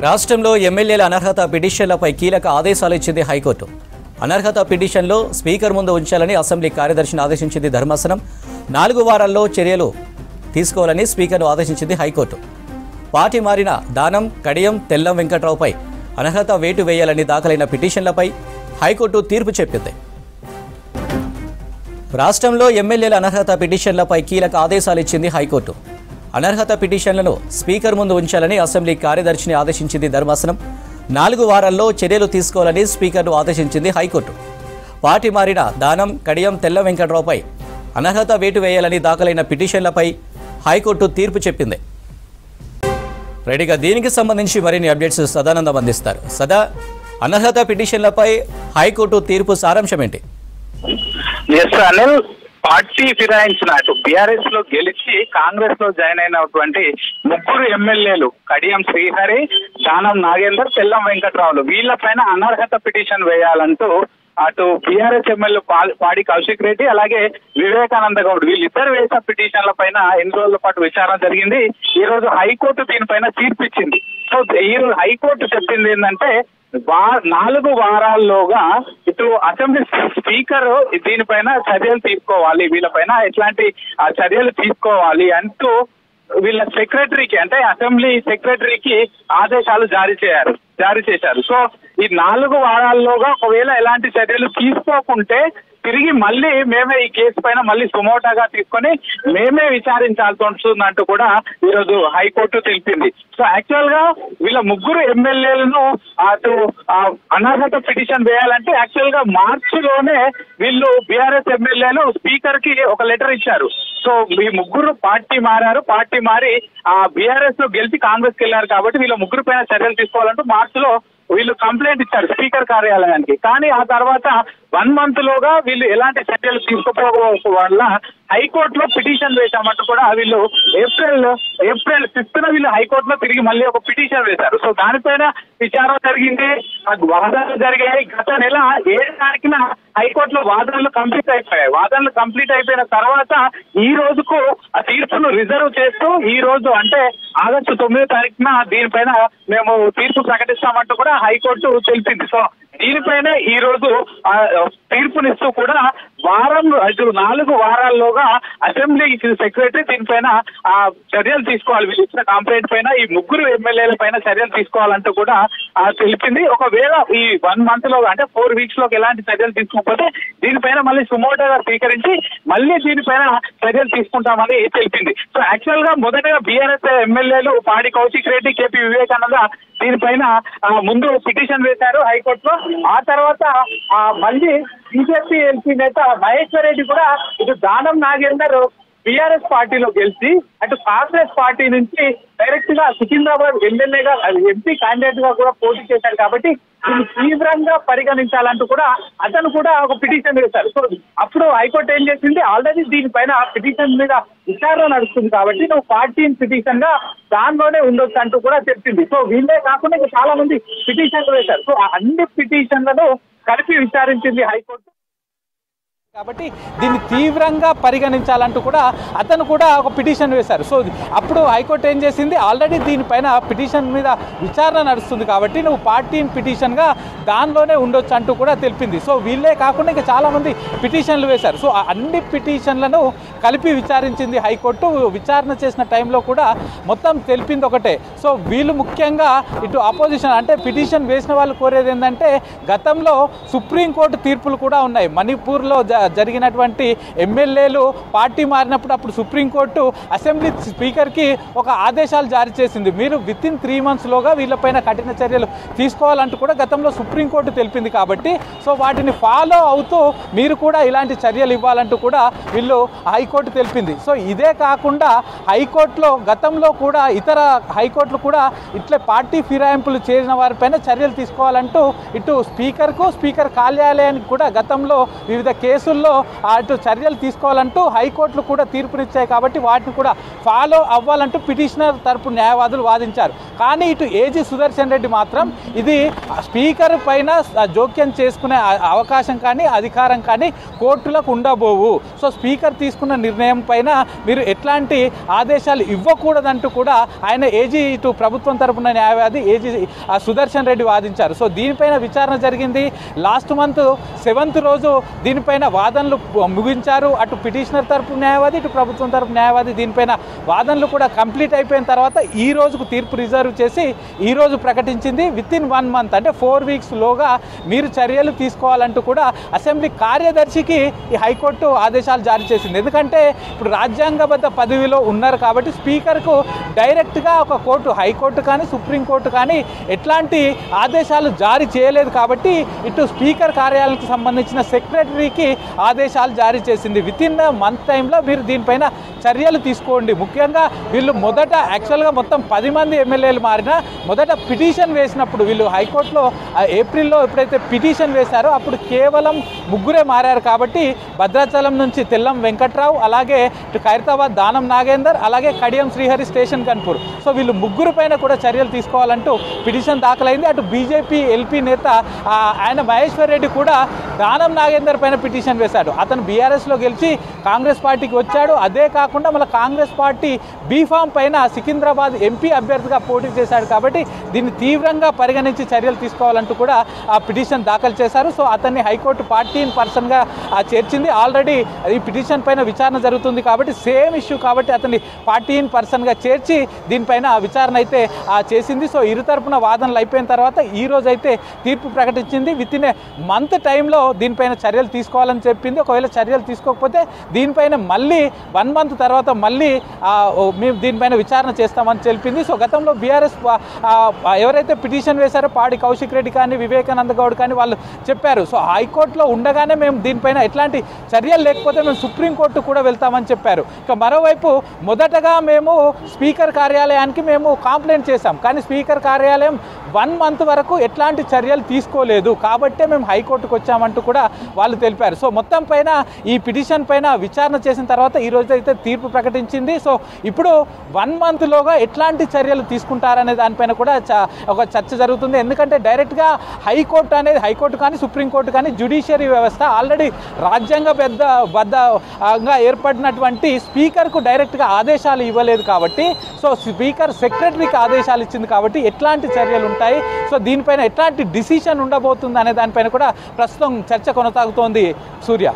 రాష్ట్రంలో ఎమ్మెల్యేల అనర్హత పిటిషన్లపై కీలక ఆదేశాలు ఇచ్చింది హైకోర్టు. అనర్హత పిటిషన్లో స్పీకర్ ముందు ఉంచాలని అసెంబ్లీ కార్యదర్శిని ఆదేశించింది ధర్మాసనం. 4 వారాల్లో చర్యలు తీసుకోవాలని స్పీకర్ను ఆదేశించింది హైకోర్టు. పార్టీ మారిన దానం కడియం తెల్లం వెంకట్రావుపై అనర్హత వేటు వేయాలని దాఖలైన పిటిషన్లపై హైకోర్టు తీర్పు చెప్పింది. రాష్ట్రంలో ఎమ్మెల్యేల అనర్హత పిటిషన్లపై కీలక ఆదేశాలు ఇచ్చింది హైకోర్టు. అనర్హత పిటిషన్లను స్పీకర్ ముందు ఉంచాలని అసెంబ్లీ కార్యదర్శిని ఆదేశించింది ధర్మాసనం. 4 వారాల్లో చర్యలు తీసుకోవాలని స్పీకర్ను ఆదేశించింది హైకోర్టు. పార్టీ మారిన దానం కడియం తెల్ల వెంకట్రావుపై అనర్హత వేటు వేయాలని దాఖలైన పిటిషన్లపై హైకోర్టు తీర్పు చెప్పింది. రెడీగా దీనికి సంబంధించి మరిన్ని అప్డేట్స్ సదానందం అందిస్తారు. సదా, అనర్హత పిటిషన్లపై హైకోర్టు తీర్పు సారాంశం ఏంటి? పార్టీ ఫిరాయించిన బీఆర్ఎస్ లో గెలిచి కాంగ్రెస్ లో జాయిన్ అయినటువంటి 3 ఎమ్మెల్యేలు కడియం శ్రీహరి, దానం నాగేందర్, తెల్లం వెంకట్రావులు వీళ్లపైన అనర్హత పిటిషన్ వేయాలంటూ అటు బీఆర్ఎస్ ఎమ్మెల్యే పాడి కౌశిక్ రెడ్డి అలాగే వివేకానంద గౌడ్ వీళ్ళిద్దరు వేసిన పిటిషన్ల పైన ఎన్ని రోజుల పాటు విచారణ జరిగింది. ఈ రోజు హైకోర్టు దీనిపైన తీర్పు ఇచ్చింది. సో ఈ రోజు హైకోర్టు చెప్పింది ఏంటంటే 4 వారాల్లోగా ఇటు అసెంబ్లీ స్పీకర్ దీనిపైన చర్యలు తీసుకోవాలి, వీళ్ళపైన ఎట్లాంటి చర్యలు తీసుకోవాలి అంటూ వీళ్ళ సెక్రటరీకి అంటే అసెంబ్లీ సెక్రటరీకి ఆదేశాలు జారీ చేశారు. సో ఈ 4 వారాల్లోగా ఒకవేళ ఎలాంటి చర్యలు తీసుకోకుంటే తిరిగి మళ్ళీ మేమే ఈ కేసు పైన మళ్ళీ సుమోటాగా తీసుకొని మేమే విచారించాల్సి ఉంటుందంటూ కూడా ఈరోజు హైకోర్టు తెలిపింది. సో యాక్చువల్ గా వీళ్ళ 3 ఎమ్మెల్యేలను అటు అనర్హత పిటిషన్ వేయాలంటే యాక్చువల్ గా మార్చిలోనే వీళ్ళు బీఆర్ఎస్ ఎమ్మెల్యేలు స్పీకర్ కి ఒక లెటర్ ఇచ్చారు. సో ఈ 3 పార్టీ మారారు, పార్టీ మారి బీఆర్ఎస్ లో గెలిచి కాంగ్రెస్ కి వెళ్ళారు కాబట్టి వీళ్ళ 3 పైన చర్యలు తీసుకోవాలంటూ మార్చిలో వీళ్ళు కంప్లైంట్ ఇచ్చారు స్పీకర్ కార్యాలయానికి. కానీ ఆ తర్వాత 1 మంత్ లోగా వీళ్ళు ఎలాంటి చర్యలు తీసుకోకపోవడం వల్ల హైకోర్టులో పిటిషన్ వేశామంటూ కూడా వీళ్ళు ఏప్రిల్ 5న వీళ్ళు హైకోర్టులో తిరిగి మళ్ళీ ఒక పిటిషన్ వేశారు. సో దానిపైన విచారణ జరిగింది, వాదనలు జరిగాయి. గత నెల 7 తారీఖున హైకోర్టులో వాదనలు కంప్లీట్ అయిపోయాయి. వాదనలు కంప్లీట్ అయిపోయిన తర్వాత ఈ రోజుకు ఆ తీర్పును రిజర్వ్ చేస్తూ ఈ రోజు అంటే ఆగస్టు 9వ తారీఖున దీనిపైన మేము తీర్పు ప్రకటిస్తామంటూ కూడా హైకోర్టు తెలిపింది. సో దీనిపైన ఈ రోజు తీర్పునిస్తూ కూడా 4 వారాల్లోగా అసెంబ్లీ సెక్రటరీ దీనిపైన చర్యలు తీసుకోవాలి, వీళ్ళు ఇచ్చిన కంప్లైంట్ పైన ఈ 3 ఎమ్మెల్యేల పైన చర్యలు తీసుకోవాలంటూ కూడా తెలిపింది. ఒకవేళ ఈ 1 మంత్ లో అంటే 4 వీక్స్ లోకి ఎలాంటి చర్యలు తీసుకోకపోతే దీనిపైన మళ్ళీ సుమోటోగా స్వీకరించి మళ్ళీ దీనిపైన చర్యలు తీసుకుంటామని తెలిపింది. సో యాక్చువల్ గా మొదటగా బీఆర్ఎస్ ఎమ్మెల్యేలు పాడి కౌశిక్ రెడ్డి, కేపీ వివేకానంద దీనిపైన ముందు పిటిషన్ వేశారు హైకోర్టులో. ఆ తర్వాత మళ్ళీ బీజేపీ ఎంపీ నేత మహేశ్వర్ రెడ్డి కూడా ఇటు దానం నాగేందర్ బీఆర్ఎస్ పార్టీలో గెలిచి అటు కాంగ్రెస్ పార్టీ నుంచి డైరెక్ట్ గా సికింద్రాబాద్ ఎమ్మెల్యేగా ఎంపీ క్యాండిడేట్ గా కూడా పోటీ చేశారు కాబట్టి దీన్ని తీవ్రంగా పరిగణించాలంటూ కూడా అతను కూడా ఒక పిటిషన్ వేశారు. సో అప్పుడు హైకోర్టు ఏం చేసింది, ఆల్రెడీ దీనిపైన పిటిషన్ మీద విచారణ నడుస్తుంది కాబట్టి నువ్వు పార్టీ పిటిషన్ గా దానిలోనే ఉండొచ్చు అంటూ కూడా చెప్పింది. సో వీళ్ళే కాకుండా ఇంకా చాలా మంది పిటిషన్లు వేశారు. సో అన్ని పిటిషన్లను కలిపి విచారించింది హైకోర్టు కాబట్టి దీన్ని తీవ్రంగా పరిగణించాలంటూ కూడా అతను కూడా ఒక పిటిషన్ వేశారు. సో అప్పుడు హైకోర్టు ఏం చేసింది, ఆల్రెడీ దీనిపైన పిటిషన్ మీద విచారణ నడుస్తుంది కాబట్టి నువ్వు పార్టీ పిటిషన్గా దానిలోనే ఉండొచ్చు అంటూ కూడా తెలిపింది. సో వీళ్ళే కాకుండా ఇంకా చాలామంది పిటిషన్లు వేశారు. సో అన్ని పిటిషన్లను కలిపి విచారించింది హైకోర్టు. విచారణ చేసిన టైంలో కూడా మొత్తం తెలిపింది ఒకటే. సో వీళ్ళు ముఖ్యంగా ఇటు ఆపోజిషన్ అంటే పిటిషన్ వేసిన వాళ్ళు కోరేది ఏంటంటే గతంలో సుప్రీంకోర్టు తీర్పులు కూడా ఉన్నాయి. మణిపూర్లో జరిగినటువంటి ఎమ్మెల్యేలు పార్టీ మారినప్పుడు అప్పుడు సుప్రీంకోర్టు అసెంబ్లీ స్పీకర్కి ఒక ఆదేశాలు జారీ చేసింది, మీరు వితిన్ 3 మంత్స్లోగా వీళ్ళపైన కఠిన చర్యలు తీసుకోవాలంటూ కూడా గతంలో సుప్రీంకోర్టు తెలిపింది. కాబట్టి సో వాటిని ఫాలో అవుతూ మీరు కూడా ఇలాంటి చర్యలు ఇవ్వాలంటూ కూడా వీళ్ళు హైకోర్టు తెలిపింది. సో ఇదే కాకుండా హైకోర్టులో గతంలో కూడా ఇతర హైకోర్టులు కూడా ఇట్లా పార్టీ ఫిరాయింపులు చేసిన వారిపైన చర్యలు తీసుకోవాలంటూ ఇటు స్పీకర్ కార్యాలయానికి కూడా గతంలో వివిధ కేసులు అటు చర్యలు తీసుకోవాలంటూ హైకోర్టులు కూడా తీర్పునిచ్చాయి. కాబట్టి వాటిని కూడా ఫాలో అవ్వాలంటూ పిటిషనర్ తరపు న్యాయవాదులు వాదించారు. కానీ ఇటు ఏజీ సుదర్శన్ రెడ్డి మాత్రం ఇది స్పీకర్ పైన జోక్యం చేసుకునే అవకాశం కానీ అధికారం కానీ కోర్టులకు ఉండబోవు. సో స్పీకర్ తీసుకున్న నిర్ణయం పైన మీరు ఎట్లాంటి ఆదేశాలు ఇవ్వకూడదంటూ కూడా ఆయన ఏజీ ఇటు ప్రభుత్వం తరపున న్యాయవాది ఏజీ సుదర్శన్ రెడ్డి వాదించారు. సో దీనిపైన విచారణ జరిగింది. లాస్ట్ మంత్ 7th రోజు దీనిపైన వాదనలు ముగించారు. అటు పిటిషనర్ తరపు న్యాయవాది ఇటు ప్రభుత్వం తరపు న్యాయవాది దీనిపైన వాదనలు కూడా కంప్లీట్ అయిపోయిన తర్వాత ఈ రోజుకు తీర్పు రిజర్వ్ చేసి ఈ రోజు ప్రకటించింది. వితిన్ 1 month అంటే 4 weeks లోగా మీరు చర్యలు తీసుకోవాలంటూ కూడా అసెంబ్లీ కార్యదర్శికి ఈ హైకోర్టు ఆదేశాలు జారీ చేసింది. ఎందుకంటే ఇప్పుడు రాజ్యాంగబద్ధ పదవిలో ఉన్నారు కాబట్టి స్పీకర్కు డైరెక్ట్గా ఒక కోర్టు హైకోర్టు కానీ సుప్రీంకోర్టు కానీ ఎట్లాంటి ఆదేశాలు జారీ చేయలేదు కాబట్టి ఇటు స్పీకర్ కార్యాలయానికి సంబంధించిన సెక్రటరీకి ఆదేశాలు జారీ చేసింది. వితిన్ మంత్ టైంలో మీరు దీనిపైన చర్యలు తీసుకోండి. ముఖ్యంగా వీళ్ళు మొదట యాక్చువల్గా మొత్తం 10 మంది ఎమ్మెల్యేలు మారినా మొదట పిటిషన్ వేసినప్పుడు వీళ్ళు హైకోర్టులో ఏప్రిల్లో ఎప్పుడైతే పిటిషన్ వేశారో అప్పుడు కేవలం 3 మారారు కాబట్టి భద్రాచలం నుంచి తెల్లం వెంకట్రావు, అలాగే ఇటు ఖైరతాబాద్ దానం నాగేందర్, అలాగే కడియం శ్రీహరి స్టేషన్ కన్పూర్. సో వీళ్ళు 3 పైన కూడా చర్యలు తీసుకోవాలంటూ పిటిషన్ దాఖలైంది. అటు బీజేపీ ఎల్పీ నేత ఆయన మహేశ్వర్ రెడ్డి కూడా దానం నాగేందర్ పైన పిటిషన్ వేశాడు. అతను బీఆర్ఎస్లో గెలిచి కాంగ్రెస్ పార్టీకి వచ్చాడు. అదే కాకుండా మళ్ళీ కాంగ్రెస్ పార్టీ బీఫామ్ పైన సికింద్రాబాద్ ఎంపీ అభ్యర్థిగా పోటీ చేశాడు కాబట్టి దీన్ని తీవ్రంగా పరిగణించి చర్యలు తీసుకోవాలంటూ కూడా ఆ పిటిషన్ దాఖలు చేశారు. సో అతన్ని హైకోర్టు 14 పర్సన్గా చేర్చింది. ఆల్రెడీ ఈ పిటిషన్ పైన విచారణ జరుగుతుంది కాబట్టి సేమ్ ఇష్యూ కాబట్టి అతన్ని 14 పర్సన్గా చేర్చి దీనిపైన విచారణ అయితే చేసింది. సో ఇరు తరపున వాదనలు అయిపోయిన తర్వాత ఈ రోజు అయితే తీర్పు ప్రకటించింది. వితిన్ మంత్ టైంలో దీనిపైన చర్యలు తీసుకోవాలని చెప్పింది. ఒకవేళ చర్యలు తీసుకోకపోతే దీనిపైన మళ్ళీ 1 month తర్వాత మళ్ళీ మేము దీనిపైన విచారణ చేస్తామని తెలిపింది. సో గతంలో బీఆర్ఎస్ ఎవరైతే పిటిషన్ వేశారో పాడి కౌశిక్ రెడ్డి కానీ వివేకానంద గౌడ్ కానీ వాళ్ళు చెప్పారు. సో హైకోర్టులో ఉండగానే మేము దీనిపైన ఎట్లాంటి చర్యలు లేకపోతే మేము సుప్రీంకోర్టు కూడా వెళ్తామని చెప్పారు. ఇక మరోవైపు మొదటగా మేము స్పీకర్ కార్యాలయానికి మేము కంప్లైంట్ చేశాం, కానీ స్పీకర్ కార్యాలయం 1 month వరకు ఎట్లాంటి చర్యలు తీసుకోలేదు కాబట్టే మేము హైకోర్టుకు వచ్చామంటూ కూడా వాళ్ళు తెలిపారు. సో మొత్తం పైన ఈ పిటిషన్ పైన విచారణ చేసిన తర్వాత ఈ రోజు అయితే తీర్పు ప్రకటించింది. సో ఇప్పుడు 1 month లోగా ఎట్లాంటి చర్యలు తీసుకుంటారనే దానిపైన కూడా ఒక చర్చ జరుగుతుంది. ఎందుకంటే డైరెక్ట్గా హైకోర్టు కానీ సుప్రీంకోర్టు కానీ జ్యుడిషియరీ వ్యవస్థ ఆల్రెడీ రాజ్యాంగబద్ధంగా ఏర్పడినటువంటి స్పీకర్కు డైరెక్ట్గా ఆదేశాలు ఇవ్వలేదు కాబట్టి సో స్పీకర్ సెక్రటరీకి ఆదేశాలు ఇచ్చింది కాబట్టి ఎట్లాంటి చర్యలు ఉంటాయి, సో దీనిపైన ఎట్లాంటి డిసిషన్ ఉండబోతుంది అనే దానిపైన కూడా ప్రస్తుతం చర్చ కొనసాగుతోంది. సూర్య.